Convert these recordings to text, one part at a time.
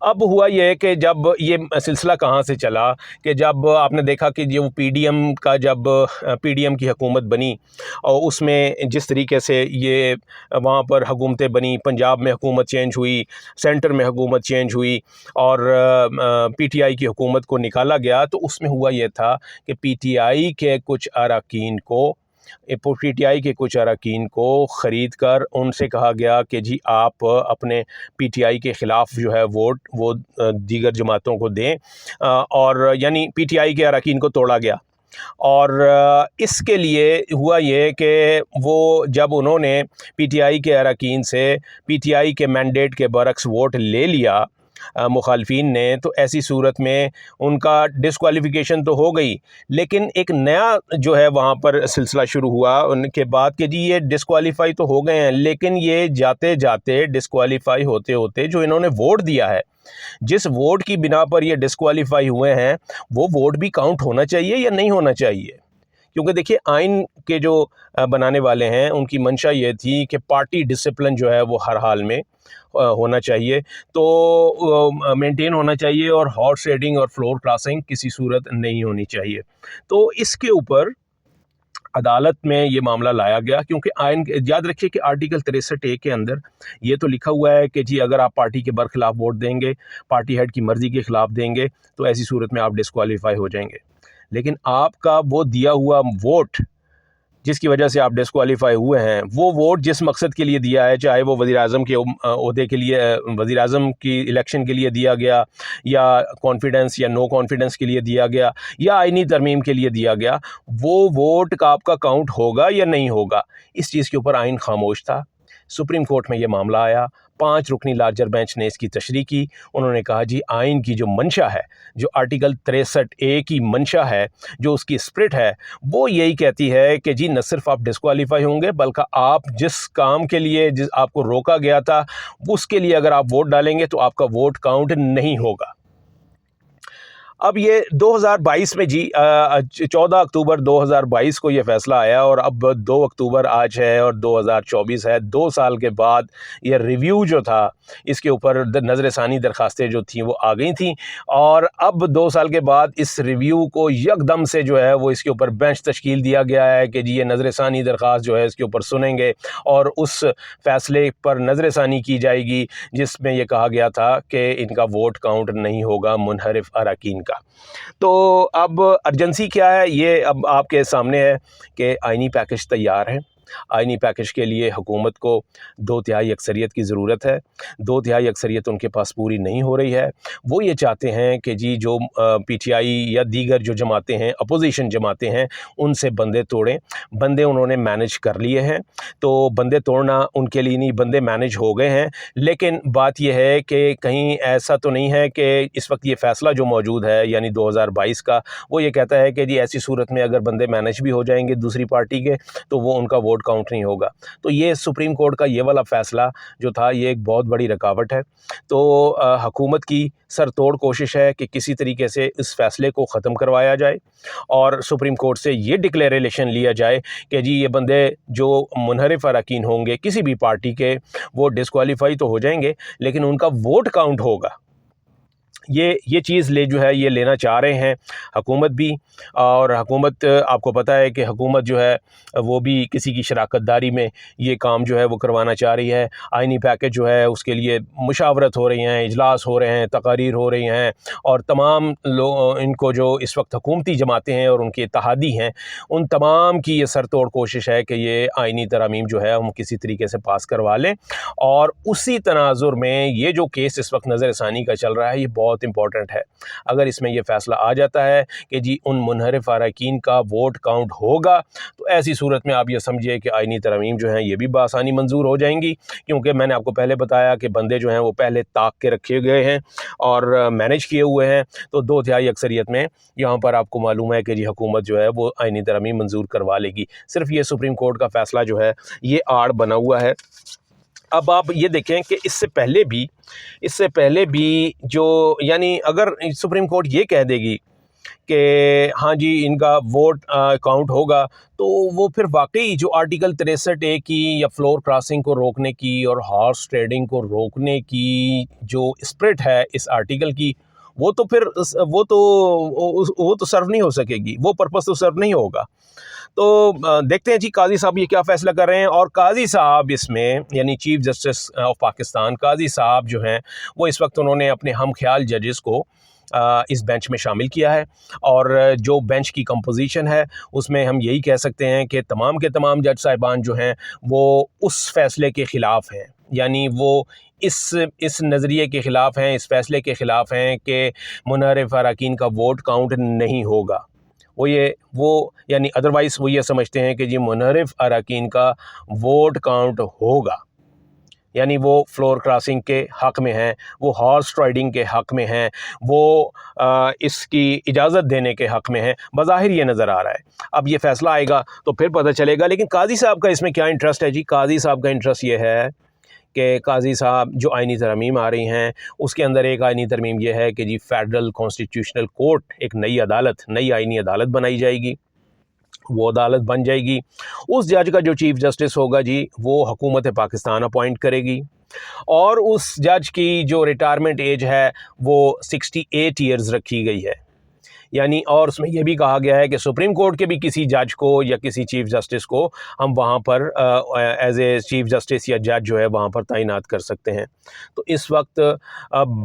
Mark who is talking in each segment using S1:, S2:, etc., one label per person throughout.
S1: اب ہوا یہ کہ جب یہ سلسلہ کہاں سے چلا کہ جب آپ نے دیکھا کہ جو پی ڈی ایم کا جب پی ڈی ایم کی حکومت بنی اور اس میں جس طریقے سے یہ وہاں پر حکومتیں بنی، پنجاب میں حکومت چینج ہوئی، سینٹر میں حکومت چینج ہوئی اور پی ٹی آئی کی حکومت کو نکالا گیا، تو اس میں ہوا یہ تھا کہ پی ٹی آئی کے کچھ اراکین کو خرید کر ان سے کہا گیا کہ جی آپ اپنے پی ٹی آئی کے خلاف جو ہے ووٹ وہ دیگر جماعتوں کو دیں، اور یعنی پی ٹی آئی کے اراکین کو توڑا گیا۔ اور اس کے لیے ہوا یہ کہ وہ جب انہوں نے پی ٹی آئی کے اراکین سے پی ٹی آئی کے مینڈیٹ کے برعکس ووٹ لے لیا مخالفین نے، تو ایسی صورت میں ان کا ڈسکوالیفیکیشن تو ہو گئی، لیکن ایک نیا جو ہے وہاں پر سلسلہ شروع ہوا ان کے بعد کہ جی یہ ڈسکوالیفائی تو ہو گئے ہیں، لیکن یہ جاتے جاتے ڈسکوالیفائی ہوتے ہوتے جو انہوں نے ووٹ دیا ہے، جس ووٹ کی بنا پر یہ ڈسکوالیفائی ہوئے ہیں، وہ ووٹ بھی کاؤنٹ ہونا چاہیے یا نہیں ہونا چاہیے؟ کیونکہ دیکھیے آئین کے جو بنانے والے ہیں ان کی منشا یہ تھی کہ پارٹی ڈسپلن جو ہے وہ ہر حال میں ہونا چاہیے، تو مینٹین ہونا چاہیے، اور ہارس ریڈنگ اور فلور کراسنگ کسی صورت نہیں ہونی چاہیے۔ تو اس کے اوپر عدالت میں یہ معاملہ لایا گیا، کیونکہ آئین یاد رکھیے کہ آرٹیکل 63A کے اندر یہ تو لکھا ہوا ہے کہ جی اگر آپ پارٹی کے برخلاف ووٹ دیں گے، پارٹی ہیڈ کی مرضی کے خلاف دیں گے، تو ایسی صورت میں آپ ڈسکوالیفائی ہو جائیں گے۔ لیکن آپ کا وہ دیا ہوا ووٹ جس کی وجہ سے آپ ڈسکوالیفائی ہوئے ہیں، وہ ووٹ جس مقصد کے لیے دیا ہے، چاہے وہ وزیر اعظم کے عہدے کے لیے، وزیر اعظم کی الیکشن کے لیے دیا گیا، یا کانفیڈنس یا نو کانفیڈنس کے لیے دیا گیا، یا آئینی ترمیم کے لیے دیا گیا، وہ ووٹ کا آپ کا کاؤنٹ ہوگا یا نہیں ہوگا، اس چیز کے اوپر آئین خاموش تھا۔ سپریم کورٹ میں یہ معاملہ آیا، 5 رکنی لارجر بینچ نے اس کی تشریح کی۔ انہوں نے کہا جی آئین کی جو منشا ہے، جو آرٹیکل 63A کی منشا ہے، جو اس کی اسپرٹ ہے، وہ یہی کہتی ہے کہ جی نہ صرف آپ ڈسکوالیفائی ہوں گے، بلکہ آپ جس کام کے لیے جس آپ کو روکا گیا تھا اس کے لیے اگر آپ ووٹ ڈالیں گے تو آپ کا ووٹ کاؤنٹ نہیں ہوگا۔ اب یہ 2022 میں 14 اکتوبر 2022 کو یہ فیصلہ آیا، اور اب 2 اکتوبر آج ہے اور 2024 ہے، 2 سال کے بعد یہ ریویو جو تھا اس کے اوپر نظر ثانی درخواستیں جو تھیں وہ آ گئی تھیں، اور اب 2 سال کے بعد اس ریویو کو یکدم سے جو ہے وہ اس کے اوپر بینچ تشکیل دیا گیا ہے کہ جی یہ نظر ثانی درخواست جو ہے اس کے اوپر سنیں گے اور اس فیصلے پر نظر ثانی کی جائے گی جس میں یہ کہا گیا تھا کہ ان کا ووٹ کاؤنٹ نہیں ہوگا منحرف اراکین کا۔ تو اب ارجنسی کیا ہے، یہ اب آپ کے سامنے ہے کہ آئینی پیکج تیار ہے۔ آئینی پیکج کے لیے حکومت کو 2/3 اکثریت کی ضرورت ہے۔ 2/3 اکثریت ان کے پاس پوری نہیں ہو رہی ہے۔ وہ یہ چاہتے ہیں کہ جی جو پی ٹی آئی یا دیگر جو جماعتیں ہیں، اپوزیشن جماعتیں ہیں، ان سے بندے توڑیں۔ بندے انہوں نے مینج کر لیے ہیں، تو بندے توڑنا ان کے لیے نہیں، بندے مینج ہو گئے ہیں۔ لیکن بات یہ ہے کہ کہیں ایسا تو نہیں ہے کہ اس وقت یہ فیصلہ جو موجود ہے یعنی 2022 کا، وہ یہ کہتا ہے کہ جی ایسی صورت میں اگر بندے مینج بھی ہو جائیں گے دوسری پارٹی کے تو وہ ان کا ووٹ کاؤنٹ نہیں ہوگا۔ تو یہ سپریم کورٹ کا یہ والا فیصلہ جو تھا یہ ایک بہت بڑی رکاوٹ ہے۔ تو حکومت کی سر توڑ کوشش ہے کہ کسی طریقے سے اس فیصلے کو ختم کروایا جائے اور سپریم کورٹ سے یہ ڈکلیریشن لیا جائے کہ جی یہ بندے جو منحرف اراکین ہوں گے کسی بھی پارٹی کے، وہ ڈسکوالیفائی تو ہو جائیں گے لیکن ان کا ووٹ کاؤنٹ ہوگا۔ یہ چیز جو ہے یہ لینا چاہ رہے ہیں حکومت بھی، اور حکومت آپ کو پتہ ہے کہ حکومت جو ہے وہ بھی کسی کی شراکت داری میں یہ کام جو ہے وہ کروانا چاہ رہی ہے۔ آئینی پیکج جو ہے اس کے لیے مشاورت ہو رہی ہیں، اجلاس ہو رہے ہیں، تقاریر ہو رہی ہیں، اور تمام ان کو جو اس وقت حکومتی جماعتیں ہیں اور ان کے اتحادی ہیں ان تمام کی یہ سر توڑ کوشش ہے کہ یہ آئینی ترامیم جو ہے ہم کسی طریقے سے پاس کروا لیں۔ اور اسی تناظر میں یہ جو کیس اس وقت نظر ثانی کا چل رہا ہے یہ بہت امپورٹنٹ ہے۔ اگر اس میں یہ فیصلہ آ جاتا ہے کہ جی ان منحرف اراکین کا ووٹ کاؤنٹ ہوگا تو ایسی صورت میں آپ یہ سمجھیے کہ آئینی ترامیم جو ہیں یہ بھی بآسانی منظور ہو جائیں گی، کیونکہ میں نے آپ کو پہلے بتایا کہ بندے جو ہیں وہ پہلے طاق کے رکھے گئے ہیں اور مینج کیے ہوئے ہیں۔ تو 2/3 اکثریت میں یہاں پر آپ کو معلوم ہے کہ جی حکومت جو ہے وہ آئینی ترامیم منظور کروا لے گی۔ صرف یہ سپریم کورٹ کا فیصلہ جو ہے یہ آڑ بنا ہوا ہے۔ اب آپ یہ دیکھیں کہ اس سے پہلے بھی جو یعنی اگر سپریم کورٹ یہ کہہ دے گی کہ ہاں جی ان کا ووٹ کاؤنٹ ہوگا، تو وہ پھر واقعی جو آرٹیکل 63A کی یا فلور کراسنگ کو روکنے کی اور ہارس ٹریڈنگ کو روکنے کی جو اسپرٹ ہے اس آرٹیکل کی، وہ تو پھر وہ تو سرو نہیں ہو سکے گی، وہ پرپس تو سرو نہیں ہوگا۔ تو دیکھتے ہیں جی قاضی صاحب یہ کیا فیصلہ کر رہے ہیں۔ اور قاضی صاحب اس میں یعنی چیف جسٹس آف پاکستان قاضی صاحب جو ہیں وہ اس وقت انہوں نے اپنے ہم خیال ججز کو اس بینچ میں شامل کیا ہے، اور جو بینچ کی کمپوزیشن ہے اس میں ہم یہی کہہ سکتے ہیں کہ تمام کے تمام جج صاحبان جو ہیں وہ اس فیصلے کے خلاف ہیں، یعنی وہ اس نظریے کے خلاف ہیں، اس فیصلے کے خلاف ہیں کہ منحرف اراکین کا ووٹ کاؤنٹ نہیں ہوگا۔ وہ یعنی ادروائز وہ یہ سمجھتے ہیں کہ جی منحرف اراکین کا ووٹ کاؤنٹ ہوگا، یعنی وہ فلور کراسنگ کے حق میں ہیں، وہ ہارس رائڈنگ کے حق میں ہیں، وہ اس کی اجازت دینے کے حق میں ہیں، بظاہر یہ نظر آ رہا ہے۔ اب یہ فیصلہ آئے گا تو پھر پتہ چلے گا، لیکن قاضی صاحب کا اس میں کیا انٹرسٹ ہے جی؟ قاضی صاحب کا انٹرسٹ یہ ہے کہ قاضی صاحب جو آئینی ترامیم آ رہی ہیں اس کے اندر ایک آئینی ترمیم یہ ہے کہ جی فیڈرل کانسٹیٹیوشنل کورٹ ایک نئی عدالت، نئی آئینی عدالت بنائی جائے گی، وہ عدالت بن جائے گی۔ اس جج کا جو چیف جسٹس ہوگا جی وہ حکومت پاکستان اپوائنٹ کرے گی، اور اس جج کی جو ریٹائرمنٹ ایج ہے وہ 68 ایئرز رکھی گئی ہے، یعنی اور اس میں یہ بھی کہا گیا ہے کہ سپریم کورٹ کے بھی کسی جج کو یا کسی چیف جسٹس کو ہم وہاں پر ایز اے چیف جسٹس یا جج جو ہے وہاں پر تعینات کر سکتے ہیں۔ تو اس وقت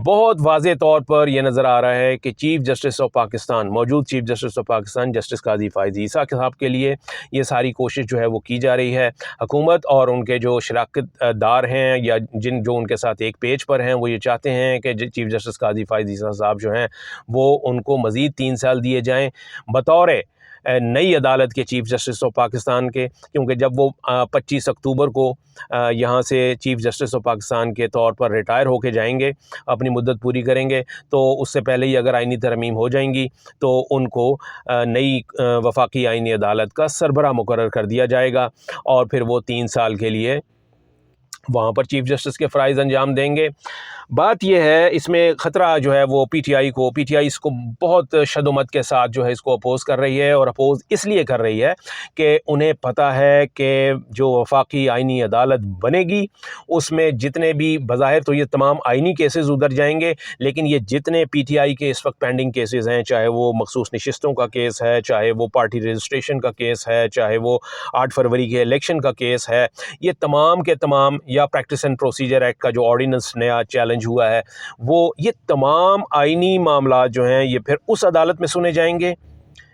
S1: بہت واضح طور پر یہ نظر آ رہا ہے کہ چیف جسٹس آف پاکستان، موجود chief justice of Pakistan justice قاضی فائز عیسیٰ صاحب کے لیے یہ ساری کوشش جو ہے وہ کی جا رہی ہے۔ حکومت اور ان کے جو شراکت دار ہیں یا جو ان کے ساتھ ایک پیج پر ہیں وہ یہ چاہتے ہیں کہ چیف جسٹس قاضی فائز عیسیٰ صاحب جو ہیں وہ ان کو مزید 3 سال دیے جائیں بطور نئی عدالت کے چیف جسٹس آف پاکستان کے، کیونکہ جب وہ 25 اکتوبر کو یہاں سے چیف جسٹس آف پاکستان کے طور پر ریٹائر ہو کے جائیں گے، اپنی مدت پوری کریں گے، تو اس سے پہلے ہی اگر آئینی ترمیم ہو جائیں گی تو ان کو نئی وفاقی آئینی عدالت کا سربراہ مقرر کر دیا جائے گا، اور پھر وہ 3 سال کے لیے وہاں پر چیف جسٹس کے فرائض انجام دیں گے۔ بات یہ ہے اس میں خطرہ جو ہے وہ پی ٹی آئی اس کو بہت شد و مت کے ساتھ جو ہے اس کو اپوز کر رہی ہے، اور اپوز اس لیے کر رہی ہے کہ انہیں پتہ ہے کہ جو وفاقی آئینی عدالت بنے گی اس میں جتنے بھی بظاہر تو یہ تمام آئینی کیسز ادھر جائیں گے، لیکن یہ جتنے پی ٹی آئی کے اس وقت پینڈنگ کیسز ہیں، چاہے وہ مخصوص نشستوں کا کیس ہے، چاہے وہ پارٹی رجسٹریشن کا کیس ہے، چاہے وہ 8 فروری کے الیکشن کا کیس ہے، یہ تمام کے تمام، یا پریکٹس اینڈ پروسیجر ایکٹ کا جو آرڈیننس نیا چیلنج ہوا ہے، وہ یہ تمام آئینی معاملات جو ہیں یہ پھر اس عدالت میں سنے جائیں گے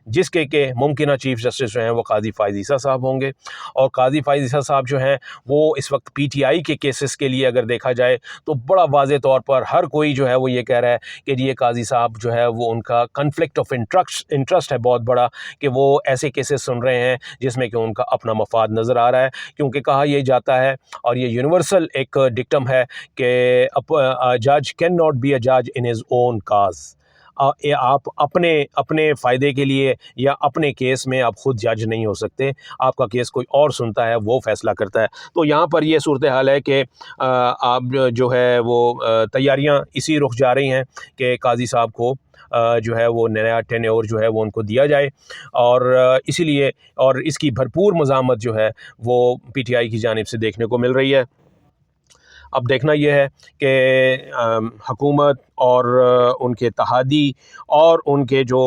S1: جس کے کہ ممکنہ چیف جسٹس جو ہیں وہ قاضی فائز عیسیٰ صاحب ہوں گے۔ اور قاضی فائز عیسیٰ صاحب جو ہیں وہ اس وقت پی ٹی آئی کے کیسز کے لیے اگر دیکھا جائے تو بڑا واضح طور پر ہر کوئی جو ہے وہ یہ کہہ رہا ہے کہ یہ قاضی صاحب جو ہے وہ ان کا کنفلکٹ آف انٹرسٹ ہے بہت بڑا، کہ وہ ایسے کیسز سن رہے ہیں جس میں کہ ان کا اپنا مفاد نظر آ رہا ہے، کیونکہ کہا یہ جاتا ہے اور یہ یونیورسل ایک ڈکٹم ہے کہ جج کین ناٹ بی اے جج ان ہز اون کاز۔ آپ اپنے فائدے کے لیے یا اپنے کیس میں آپ خود جج نہیں ہو سکتے، آپ کا کیس کوئی اور سنتا ہے، وہ فیصلہ کرتا ہے۔ تو یہاں پر یہ صورتحال ہے کہ آپ جو ہے وہ تیاریاں اسی رخ جا رہی ہیں کہ قاضی صاحب کو جو ہے وہ نیا ٹینیور جو ہے وہ ان کو دیا جائے، اور اسی لیے اور اس کی بھرپور مزاحمت جو ہے وہ پی ٹی آئی کی جانب سے دیکھنے کو مل رہی ہے۔ اب دیکھنا یہ ہے کہ حکومت اور ان کے اتحادی اور ان کے جو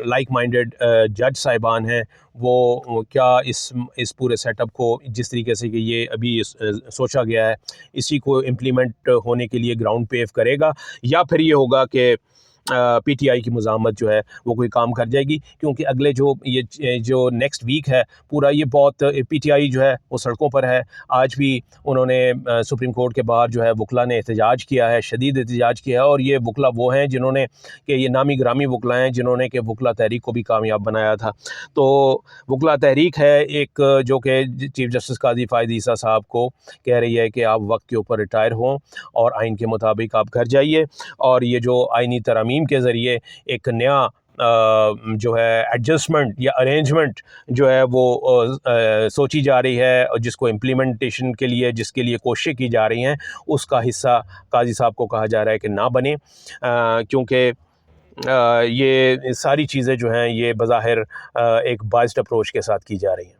S1: لائک مائنڈڈ جج صاحبان ہیں وہ کیا اس پورے سیٹ اپ کو جس طریقے سے کہ یہ ابھی سوچا گیا ہے اسی کو امپلیمنٹ ہونے کے لیے گراؤنڈ پیو کرے گا، یا پھر یہ ہوگا کہ پی ٹی آئی کی مزاحمت جو ہے وہ کوئی کام کر جائے گی، کیونکہ اگلے جو نیکسٹ ویک ہے پورا یہ بہت پی ٹی آئی جو ہے وہ سڑکوں پر ہے۔ آج بھی انہوں نے سپریم کورٹ کے باہر جو ہے وکلا نے احتجاج کیا ہے، شدید احتجاج کیا ہے، اور یہ وکلا وہ ہیں جنہوں نے کہ یہ نامی گرامی وکلا ہیں جنہوں نے کہ وکلا تحریک کو بھی کامیاب بنایا تھا۔ تو وکلا تحریک ہے ایک جو کہ چیف جسٹس قاضی فائز عیسیٰ صاحب کو کہہ رہی ہے کہ آپ وقت کے اوپر ریٹائر ہوں اور آئین کے مطابق آپ گھر جائیے، اور یہ جو آئینی ترامیم کے ذریعے ایک نیا جو ہے ایڈجسٹمنٹ یا ارینجمنٹ جو ہے وہ سوچی جا رہی ہے، اور جس کو امپلیمنٹیشن کے لیے جس کے لیے کوششیں کی جا رہی ہیں اس کا حصہ قاضی صاحب کو کہا جا رہا ہے کہ نہ بنے، کیونکہ یہ ساری چیزیں جو ہیں یہ بظاہر ایک بائسڈ اپروچ کے ساتھ کی جا رہی ہیں۔